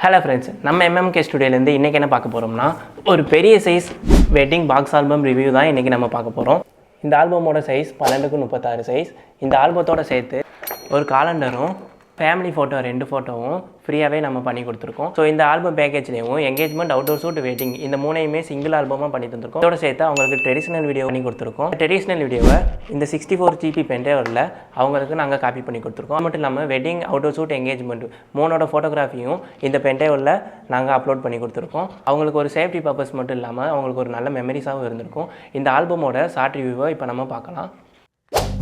Hello friends, நம்ம MMK ஸ்டுடியோலேருந்து இன்றைக்கி என்ன பார்க்க போகிறோம்னா ஒரு பெரிய size wedding box album review தான் இன்றைக்கி நம்ம பார்க்க போகிறோம். இந்த ஆல்பமோட சைஸ் 12x36 சைஸ். இந்த ஆல்பத்தோட சேர்த்து ஒரு காலண்டரும் ஃபேமிலி ஃபோட்டோ 2 ஃபோட்டோவும் ஃப்ரீயாகவே நம்ம பண்ணி கொடுத்துருக்கோம். ஸோ இந்த ஆல்பம் பேக்கேஜ்லேயும் எங்கேஜ்மெண்ட், அவுட்டோர் ஷூட், வெட்டிங் இந்த மூணையுமே சிங்கிள் ஆல்பமாக பண்ணி தந்துருக்கோம். இதோட சேர்த்து அவங்களுக்கு ட்ரெடிஷ்னல் வீடியோ பண்ணி கொடுத்துருக்கோம். ட்ரெடிஷ்னல் வீடியோவை இந்த 64 GB பென்ட்ரைவில் அவங்களுக்கு நாங்கள் காப்பி பண்ணி கொடுத்துருக்கோம். அது மட்டும் இல்லாமல் வெட்டிங், அவுட்டோர் ஷூட், எங்கேஜ்மெண்ட் மூணோட ஃபோட்டோகிராஃபியும் இந்த பென்ட்ரைவில் நாங்கள் அப்லோட் பண்ணி கொடுத்துருக்கோம். அவங்களுக்கு ஒரு சேஃப்டி பர்பஸ் மட்டும் இல்லாமல் அவங்களுக்கு ஒரு நல்ல மெமரிஸாகவும் இருந்திருக்கும். இந்த ஆல்பமோட ஷார்ட் ரிவ்யூவை இப்போ நம்ம பார்க்கலாம்.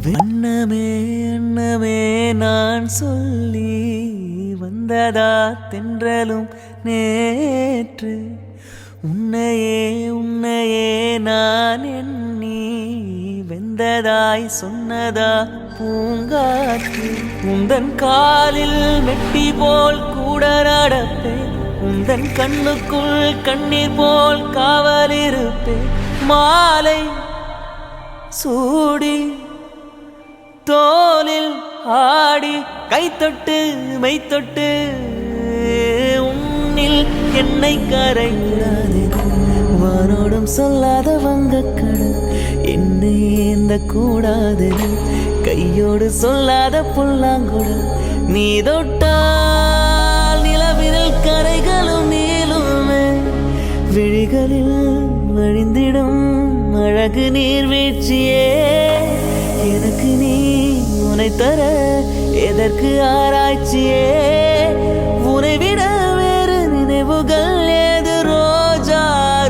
வண்ணமே எண்ணமே நான் சொல்லி வந்ததா தென்றலும் நேற்று, உன்னையே உன்னையே நான் எண்ணி வெந்ததாய் சொன்னதா பூங்காற்று. உந்தன் காலில் மெட்டி போல் கூட நடப்பேன், உந்தன் கண்ணுக்குள் கண்ணீர் போல் காவலிருப்பேன். மாலை சூடி தோலில் ஆடி கைத்தொட்டு மெய்த்தொட்டு உன்னில் என்னை கரைக்கூடாது. வானோடும் சொல்லாத வங்கக்கடல் என்னை ஏந்த கூடாது. கையோடு சொல்லாத புல்லாங்குழல் நீ தொட்டால் நிலவினில் கரைகளும் நீளுமே. விழிகளில் வழிந்திடும் அழகு நீர்வீழ்ச்சியே, எனக்கு நீ உன்னை தர எதற்கு ஆராய்ச்சியே. உன்னை விட வேறு நினைவுகள் ஏது ரோஜா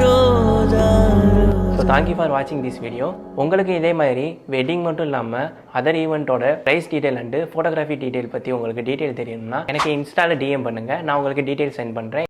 ரோஜா. ஸோ தேங்க்யூ ஃபார் வாட்சிங் திஸ் வீடியோ. உங்களுக்கு இதே மாதிரி வெட்டிங் மட்டும் இல்லாமல் அதர் ஈவெண்ட்டோட price detail and photography detail பற்றி உங்களுக்கு டீட்டெயில் தெரியணும்னா எனக்கு இன்ஸ்டாவில் டிஎம் பண்ணுங்கள், நான் உங்களுக்கு டீட்டெயில் சென்ட் பண்ணுறேன்.